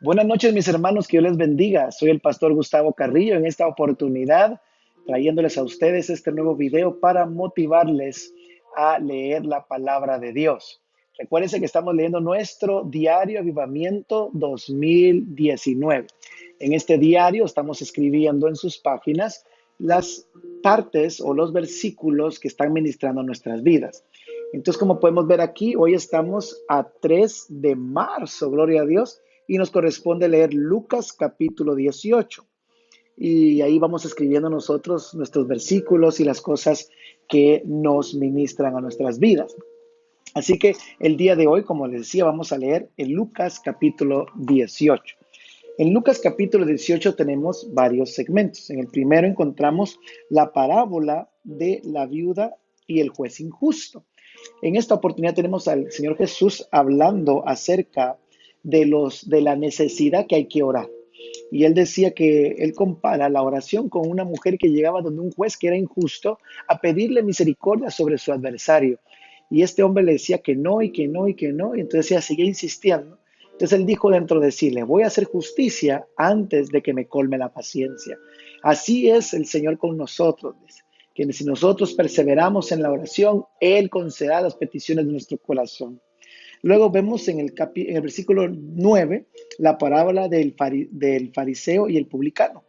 Buenas noches, mis hermanos, que Dios les bendiga. Soy el pastor Gustavo Carrillo en esta oportunidad, trayéndoles a ustedes este nuevo video para motivarles a leer la palabra de Dios. Recuérdense que estamos leyendo nuestro diario Avivamiento 2019. En este diario estamos escribiendo en sus páginas las partes o los versículos que están ministrando nuestras vidas. Entonces, como podemos ver aquí, hoy estamos a 3 de marzo, gloria a Dios, y nos corresponde leer Lucas capítulo 18. Y ahí vamos escribiendo nosotros nuestros versículos y las cosas que nos ministran a nuestras vidas. Así que el día de hoy, como les decía, vamos a leer en Lucas capítulo 18. En Lucas capítulo 18 tenemos varios segmentos. En el primero encontramos la parábola de la viuda y el juez injusto. En esta oportunidad tenemos al Señor Jesús hablando acerca de la necesidad que hay que orar. Y él decía que él compara la oración con una mujer que llegaba donde un juez que era injusto a pedirle misericordia sobre su adversario. Y este hombre le decía que no y que no y que no. Y entonces ella seguía insistiendo. Entonces él dijo dentro de sí, le voy a hacer justicia antes de que me colme la paciencia. Así es el Señor con nosotros, dice, que si nosotros perseveramos en la oración, Él concederá las peticiones de nuestro corazón. Luego vemos en el versículo 9 la parábola del fariseo y el publicano.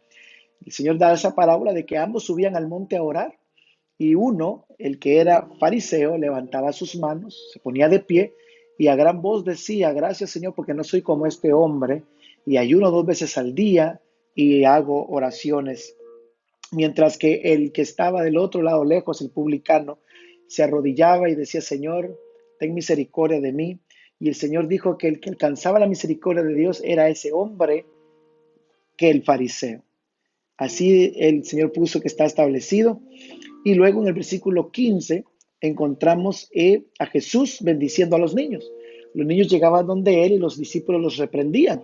El Señor da esa parábola de que ambos subían al monte a orar y uno, el que era fariseo, levantaba sus manos, se ponía de pie y a gran voz decía, gracias Señor porque no soy como este hombre y ayuno 2 veces al día y hago oraciones. Mientras que el que estaba del otro lado lejos, el publicano, se arrodillaba y decía, Señor, ten misericordia de mí. Y el Señor dijo que el que alcanzaba la misericordia de Dios era ese hombre que el fariseo. Así el Señor puso que está establecido. Y luego en el versículo 15 encontramos a Jesús bendiciendo a los niños. Los niños llegaban donde él y los discípulos los reprendían.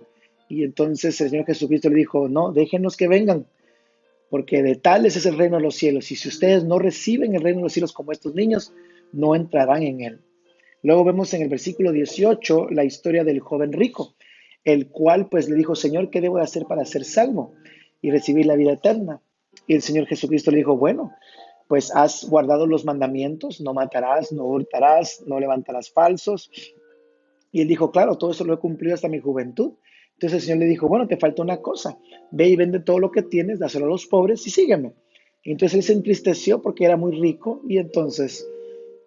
Y entonces el Señor Jesucristo le dijo, no, déjenos que vengan, porque de tales es el reino de los cielos. Y si ustedes no reciben el reino de los cielos como estos niños, no entrarán en él. Luego vemos en el versículo 18 la historia del joven rico, el cual pues le dijo, Señor, ¿qué debo hacer para ser salvo y recibir la vida eterna? Y el Señor Jesucristo le dijo, bueno, pues has guardado los mandamientos, no matarás, no hurtarás, no levantarás falsos. Y él dijo, claro, todo eso lo he cumplido hasta mi juventud. Entonces el Señor le dijo, bueno, te falta una cosa, ve y vende todo lo que tienes, dáselo a los pobres y sígueme. Y entonces él se entristeció porque era muy rico y entonces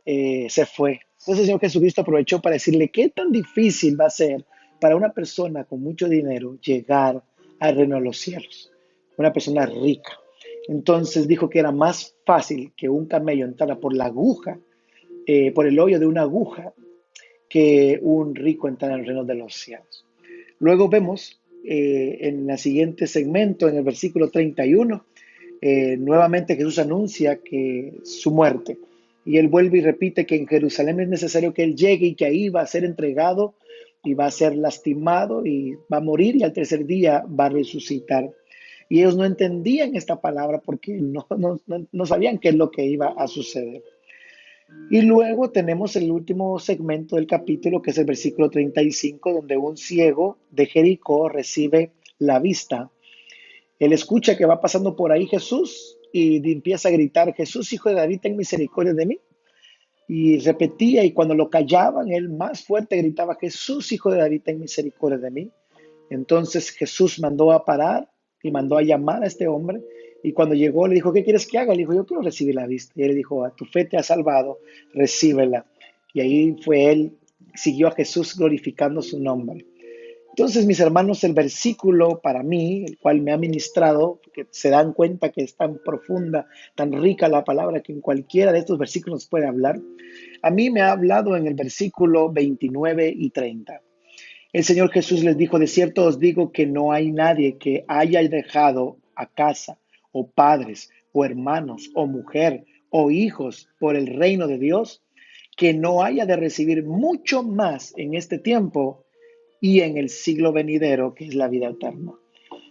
se fue. Entonces el Señor Jesucristo aprovechó para decirle qué tan difícil va a ser para una persona con mucho dinero llegar al reino de los cielos, una persona rica. Entonces dijo que era más fácil que un camello entrara por la aguja, por el hoyo de una aguja, que un rico entrar en el reino de los cielos. Luego vemos en el siguiente segmento, en el versículo 31, nuevamente Jesús anuncia que su muerte. Y él vuelve y repite que en Jerusalén es necesario que él llegue y que ahí va a ser entregado y va a ser lastimado y va a morir y al tercer día va a resucitar. Y ellos no entendían esta palabra porque no sabían qué es lo que iba a suceder. Y luego tenemos el último segmento del capítulo, que es el versículo 35, donde un ciego de Jericó recibe la vista. Él escucha que va pasando por ahí Jesús y empieza a gritar, Jesús, hijo de David, ten misericordia de mí. Y repetía, y cuando lo callaban, él más fuerte gritaba, Jesús, hijo de David, ten misericordia de mí. Entonces Jesús mandó a parar y mandó a llamar a este hombre. Y cuando llegó le dijo, ¿qué quieres que haga? Le dijo, yo quiero recibir la vista. Y él le dijo, a tu fe te ha salvado, recíbela. Y ahí fue él, siguió a Jesús glorificando su nombre. Entonces, mis hermanos, el versículo para mí, el cual me ha ministrado, que se dan cuenta que es tan profunda, tan rica la palabra, que en cualquiera de estos versículos puede hablar, a mí me ha hablado en el versículo 29 y 30. El Señor Jesús les dijo, de cierto os digo que no hay nadie que haya dejado a casa, o padres, o hermanos, o mujer, o hijos por el reino de Dios, que no haya de recibir mucho más en este tiempo y en el siglo venidero, que es la vida eterna.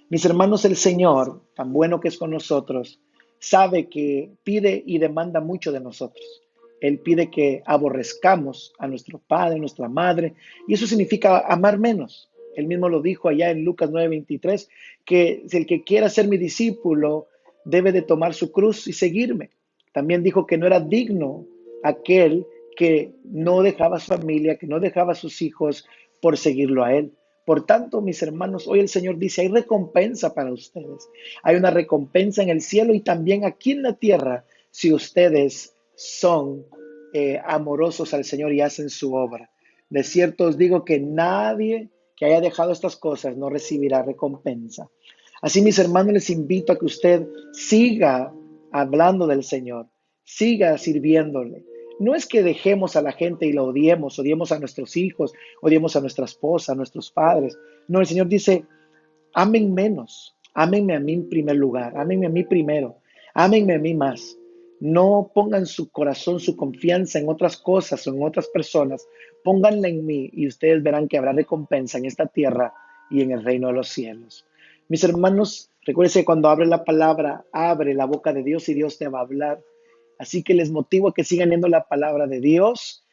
Mis hermanos, el Señor, tan bueno que es con nosotros, sabe que pide y demanda mucho de nosotros. Él pide que aborrezcamos a nuestro padre, a nuestra madre, y eso significa amar menos. Él mismo lo dijo allá en Lucas 9:23, que si el que quiera ser mi discípulo debe de tomar su cruz y seguirme. También dijo que no era digno aquel que no dejaba a su familia, que no dejaba a sus hijos por seguirlo a él. Por tanto, mis hermanos, hoy el Señor dice, hay recompensa para ustedes. Hay una recompensa en el cielo y también aquí en la tierra si ustedes son amorosos al Señor y hacen su obra. De cierto os digo que nadie que haya dejado estas cosas no recibirá recompensa. Así, mis hermanos, les invito a que usted siga hablando del Señor, siga sirviéndole. No es que dejemos a la gente y la odiemos, odiemos a nuestros hijos, odiemos a nuestra esposa, a nuestros padres. No, el Señor dice, amen menos, ámenme a mí en primer lugar, ámenme a mí primero, ámenme a mí más. No pongan su corazón, su confianza en otras cosas o en otras personas, pónganla en mí y ustedes verán que habrá recompensa en esta tierra y en el reino de los cielos. Mis hermanos, recuérdense que cuando abre la palabra, abre la boca de Dios y Dios te va a hablar. Así que les motivo a que sigan leyendo la palabra de Dios.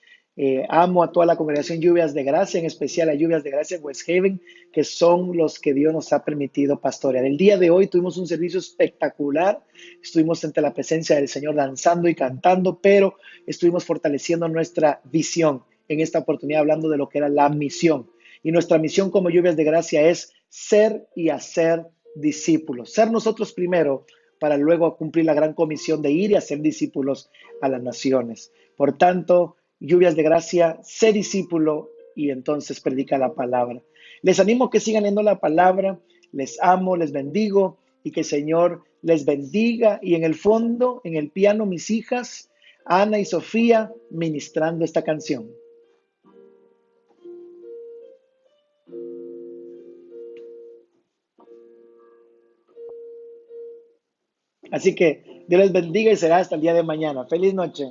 Amo a toda la congregación Lluvias de Gracia, en especial a Lluvias de Gracia en West Haven, que son los que Dios nos ha permitido pastorear. El día de hoy tuvimos un servicio espectacular, estuvimos ante la presencia del Señor danzando y cantando, pero estuvimos fortaleciendo nuestra visión en esta oportunidad, hablando de lo que era la misión. Y nuestra misión como Lluvias de Gracia es ser y hacer discípulos, ser nosotros primero para luego cumplir la gran comisión de ir y hacer discípulos a las naciones. Por tanto, Lluvias de Gracia, sé discípulo y entonces predica la palabra. Les animo a que sigan leyendo la palabra, les amo, les bendigo y que el Señor les bendiga. Y en el fondo, en el piano, mis hijas, Ana y Sofía, ministrando esta canción. Así que Dios les bendiga y será hasta el día de mañana. Feliz noche.